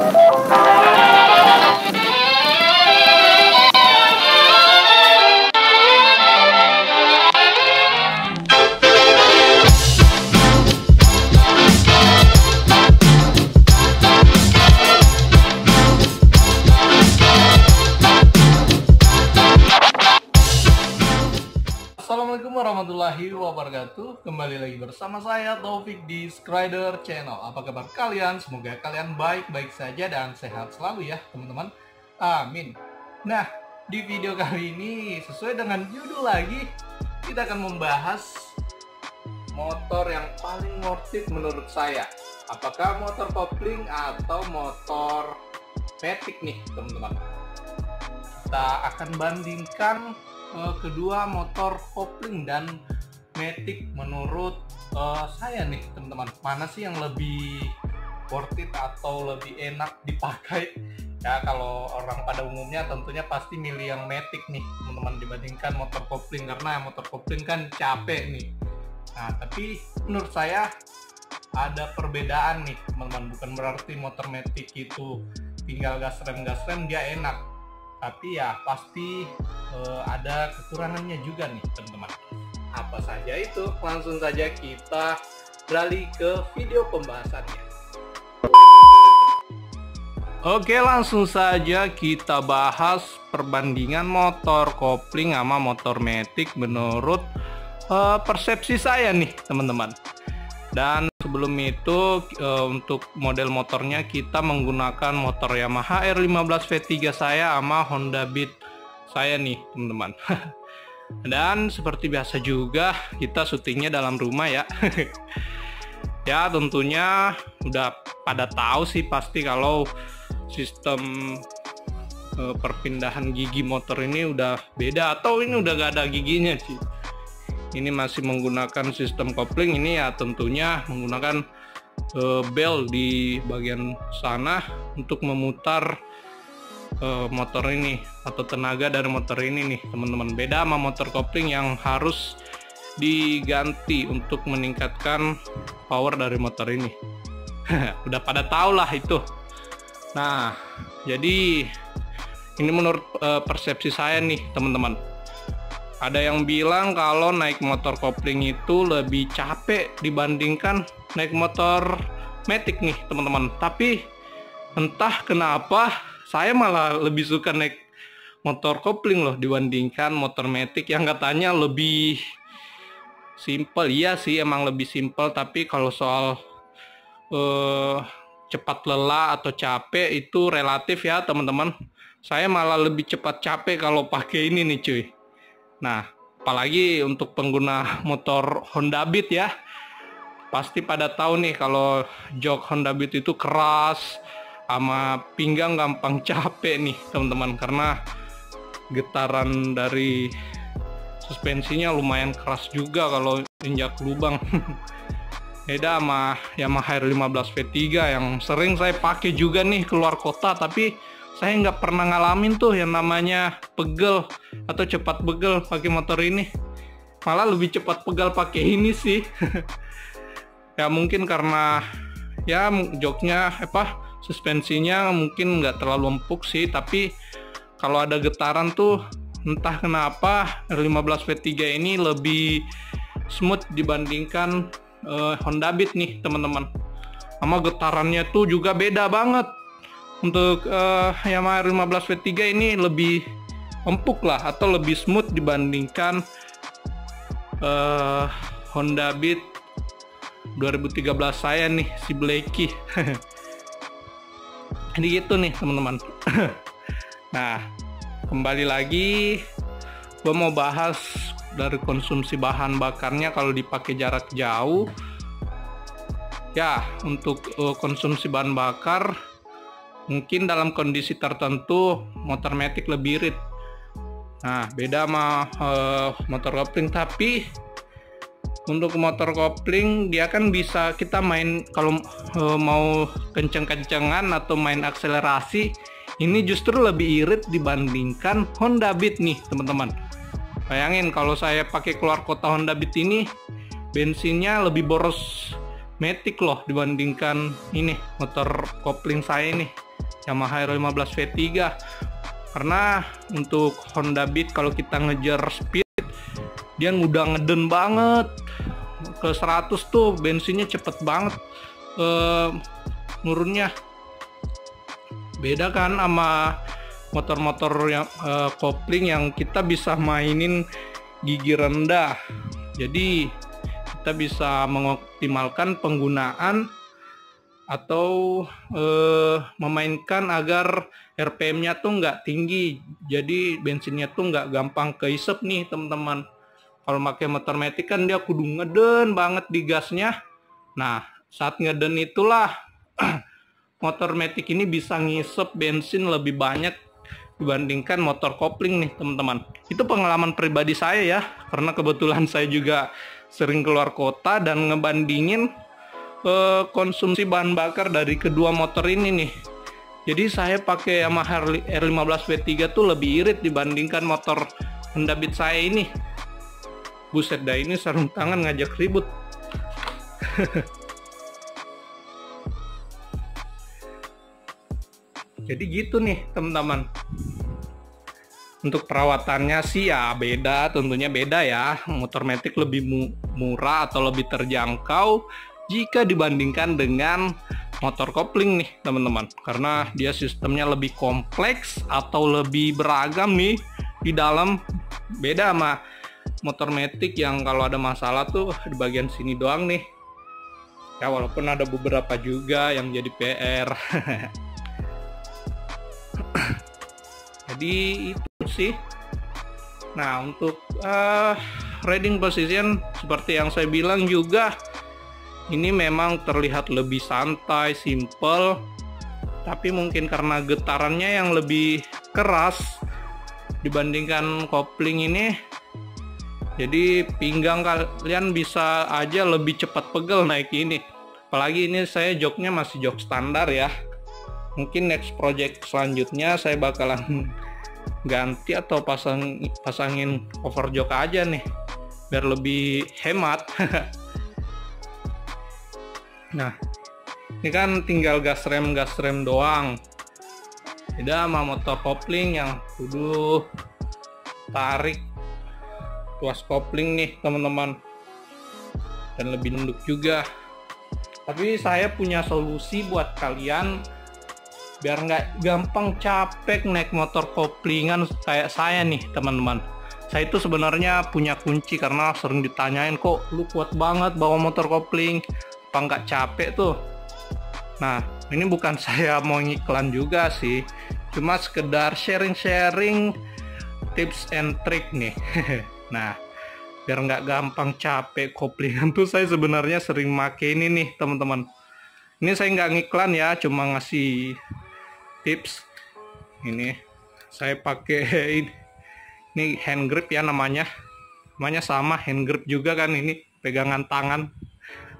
Assalamualaikum warahmatullahi wabarakatuh. Kembali lagi bersama saya Taufik di Skrider Channel. Apa kabar kalian? Semoga kalian baik-baik saja dan sehat selalu ya teman-teman. Amin. Nah, di video kali ini sesuai dengan judul lagi, kita akan membahas motor yang paling worth it menurut saya. Apakah motor kopling atau motor matic nih teman-teman. Kita akan bandingkan kedua motor kopling dan matic menurut saya nih teman-teman. Mana sih yang lebih worth it atau lebih enak dipakai? Ya kalau orang pada umumnya tentunya pasti milih yang matic nih teman-teman dibandingkan motor kopling, karena motor kopling kan capek nih. Nah tapi menurut saya ada perbedaan nih teman-teman. Bukan berarti motor matic itu tinggal gas rem dia enak, tapi ya pasti ada kekurangannya juga nih teman-teman. Apa saja itu? Langsung saja kita beralih ke video pembahasannya. Oke, langsung saja kita bahas perbandingan motor kopling sama motor matic menurut persepsi saya nih teman-teman. Dan sebelum itu untuk model motornya kita menggunakan motor Yamaha R15 V3 saya sama Honda Beat saya nih teman-teman. Dan seperti biasa juga kita syutingnya dalam rumah ya. Ya tentunya udah pada tahu sih pasti kalau sistem perpindahan gigi motor ini udah beda, atau ini udah gak ada giginya sih. Ini masih menggunakan sistem kopling. Ini ya tentunya menggunakan bel di bagian sana untuk memutar motor ini atau tenaga dari motor ini nih teman-teman. Beda sama motor kopling yang harus diganti untuk meningkatkan power dari motor ini. Udah pada tahu lah itu. Nah jadi ini menurut persepsi saya nih teman-teman. Ada yang bilang kalau naik motor kopling itu lebih capek dibandingkan naik motor matic nih teman-teman. Tapi entah kenapa saya malah lebih suka naik motor kopling loh dibandingkan motor matic yang katanya lebih simple. Iya sih emang lebih simple, tapi kalau soal cepat lelah atau capek itu relatif ya teman-teman. Saya malah lebih cepat capek kalau pakai ini nih cuy. Nah, apalagi untuk pengguna motor Honda Beat ya, pasti pada tahu nih kalau jok Honda Beat itu keras, sama pinggang gampang capek nih teman-teman, karena getaran dari suspensinya lumayan keras juga kalau injak lubang. Beda sama Yamaha R15 V3 yang sering saya pakai juga nih keluar kota, tapi saya nggak pernah ngalamin tuh yang namanya pegel atau cepat pegel pakai motor ini. Malah lebih cepat pegal pakai ini sih. Ya mungkin karena ya joknya suspensinya mungkin nggak terlalu empuk sih, tapi kalau ada getaran tuh entah kenapa R15 V3 ini lebih smooth dibandingkan Honda Beat nih teman-teman. Sama getarannya tuh juga beda banget. Untuk Yamaha R15 V3 ini lebih empuk lah atau lebih smooth dibandingkan Honda Beat 2013 saya nih, si Blacky. Jadi gitu nih teman-teman. Nah kembali lagi gue mau bahas dari konsumsi bahan bakarnya kalau dipakai jarak jauh ya. Untuk konsumsi bahan bakar mungkin dalam kondisi tertentu motor matic lebih irit. Nah beda sama motor kopling. Tapi untuk motor kopling dia kan bisa kita main kalau mau kenceng-kencengan atau main akselerasi, ini justru lebih irit dibandingkan Honda Beat nih teman-teman. Bayangin kalau saya pakai keluar kota Honda Beat ini, bensinnya lebih boros matic loh dibandingkan ini motor kopling saya nih. Yamaha R15 V3. Karena untuk Honda Beat kalau kita ngejar speed, dia udah ngeden banget. Ke 100 tuh bensinnya cepet banget nurunnya. Beda kan sama motor-motor yang kopling yang kita bisa mainin gigi rendah. Jadi kita bisa mengoptimalkan penggunaan atau memainkan agar RPM-nya tuh nggak tinggi, jadi bensinnya tuh nggak gampang keisep nih teman-teman. Kalau pakai motor matic kan dia kudu ngeden banget di gasnya. Nah, saat ngeden itulah motor matic ini bisa ngisep bensin lebih banyak dibandingkan motor kopling nih teman-teman. Itu pengalaman pribadi saya ya, karena kebetulan saya juga sering keluar kota dan ngebandingin konsumsi bahan bakar dari kedua motor ini nih. Jadi saya pakai Yamaha R15 V3 tuh lebih irit dibandingkan motor Honda Beat saya ini. Buset dah, ini sarung tangan ngajak ribut. Jadi gitu nih teman-teman. Untuk perawatannya sih ya beda, tentunya beda ya. Motor matic lebih murah atau lebih terjangkau jika dibandingkan dengan motor kopling nih teman-teman, karena dia sistemnya lebih kompleks atau lebih beragam nih di dalam. Beda sama motor matic yang kalau ada masalah tuh di bagian sini doang nih ya, walaupun ada beberapa juga yang jadi PR. Jadi itu sih. Nah, untuk riding position seperti yang saya bilang juga, ini memang terlihat lebih santai, simple, tapi mungkin karena getarannya yang lebih keras dibandingkan kopling ini, jadi pinggang kalian bisa aja lebih cepat pegel naik ini. Apalagi ini saya joknya masih jok standar ya. Mungkin next project selanjutnya saya bakalan ganti atau pasangin cover jok aja nih, biar lebih hemat. Nah, ini kan tinggal gas rem doang. Beda sama motor kopling yang kudu tarik tuas kopling nih teman-teman, dan lebih nunduk juga. Tapi saya punya solusi buat kalian biar nggak gampang capek naik motor koplingan kayak saya nih teman-teman. Saya itu sebenarnya punya kunci, karena sering ditanyain, kok lu kuat banget bawa motor kopling, apa nggak capek tuh. Nah, ini bukan saya mau ngiklan juga sih, cuma sekedar sharing-sharing tips and trick nih. Nah, biar nggak gampang capek koplingan tuh saya sebenarnya sering make ini nih teman-teman. Ini saya nggak ngiklan ya, cuma ngasih tips. Ini saya pakai ini hand grip ya, namanya sama hand grip juga kan, ini pegangan tangan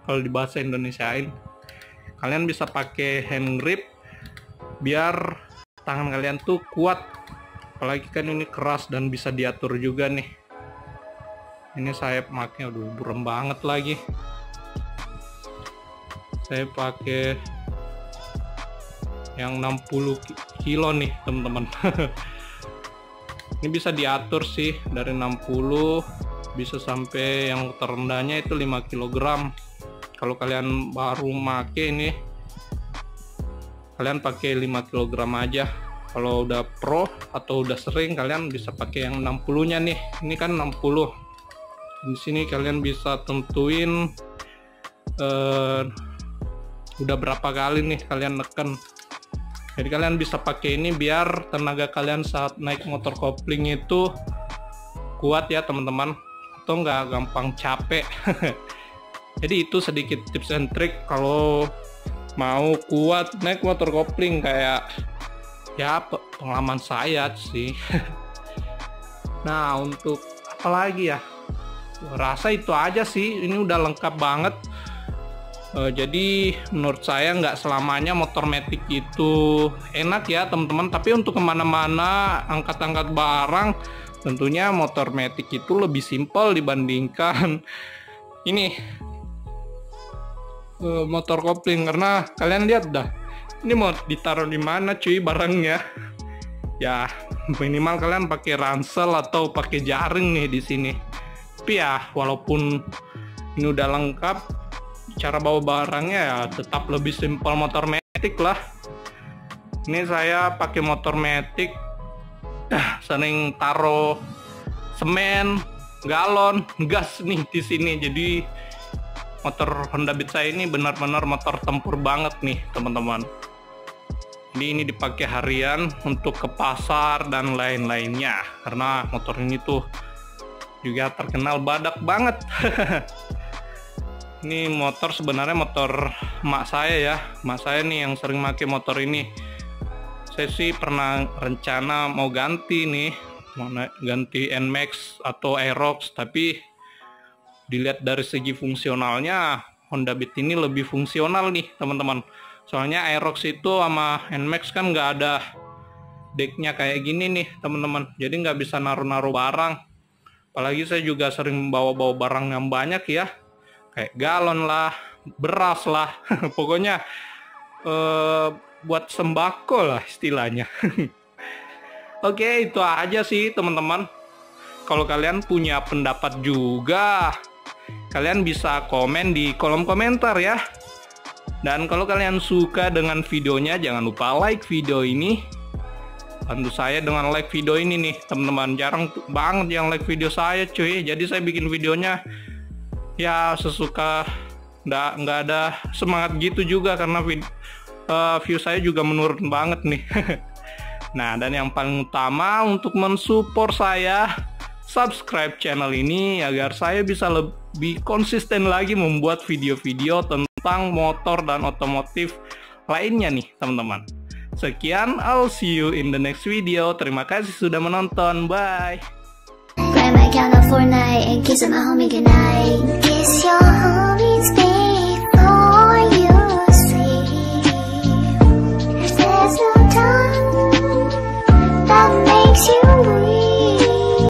kalau di bahasa Indonesiain. Kalian bisa pakai hand grip biar tangan kalian tuh kuat, apalagi kan ini keras dan bisa diatur juga nih. Ini saya pakai, aduh burem banget lagi. Saya pakai yang 60 kilo nih teman-teman. Ini bisa diatur sih dari 60 bisa sampai yang terendahnya itu 5 kg. Kalau kalian baru make ini, kalian pakai 5 kg aja. Kalau udah pro atau udah sering, kalian bisa pakai yang 60-nya nih. Ini kan 60. Di sini kalian bisa tentuin udah berapa kali nih kalian neken. Jadi kalian bisa pakai ini biar tenaga kalian saat naik motor kopling itu kuat ya teman-teman, atau nggak gampang capek. Jadi itu sedikit tips and trick kalau mau kuat naik motor kopling, kayak ya pengalaman saya sih. Nah, untuk apa lagi ya, rasa itu aja sih, ini udah lengkap banget. Jadi menurut saya nggak selamanya motor matic itu enak ya teman-teman, tapi untuk kemana-mana angkat-angkat barang tentunya motor matic itu lebih simpel dibandingkan ini motor kopling. Karena kalian lihat dah, Ini mau ditaruh di mana cuy barangnya? Ya minimal kalian pakai ransel atau pakai jaring nih di sini. Tapi ya walaupun ini udah lengkap, cara bawa barangnya ya tetap lebih simpel motor matic lah. Ini saya pakai motor matic, sering taruh semen, galon, gas nih di sini. Jadi motor Honda Beat saya ini benar-benar motor tempur banget nih teman-teman. Jadi ini dipakai harian untuk ke pasar dan lain-lainnya, karena motor ini tuh juga terkenal badak banget. Ini motor sebenarnya motor emak saya ya. Emak saya nih yang sering pakai motor ini. Saya sih pernah rencana mau ganti nih, mau ganti NMAX atau Aerox, tapi dilihat dari segi fungsionalnya Honda Beat ini lebih fungsional nih teman-teman. Soalnya Aerox itu sama NMAX kan nggak ada decknya kayak gini nih teman-teman, jadi nggak bisa naruh-naruh barang. Apalagi saya juga sering bawa-bawa barang yang banyak ya, kayak galon lah, beras lah, pokoknya buat sembako lah istilahnya. Oke, itu aja sih teman-teman. Kalau kalian punya pendapat juga, kalian bisa komen di kolom komentar ya. Dan kalau kalian suka dengan videonya, jangan lupa like video ini. Bantu saya dengan like video ini nih teman-teman. Jarang banget yang like video saya cuy. Jadi saya bikin videonya ya sesuka, nggak ada semangat gitu juga, karena view saya juga menurun banget nih. Nah, dan yang paling utama untuk mensupport saya, subscribe channel ini agar saya bisa lebih konsisten lagi membuat video-video tentang motor dan otomotif lainnya nih teman-teman. Sekian, I'll see you in the next video. Terima kasih sudah menonton. Bye.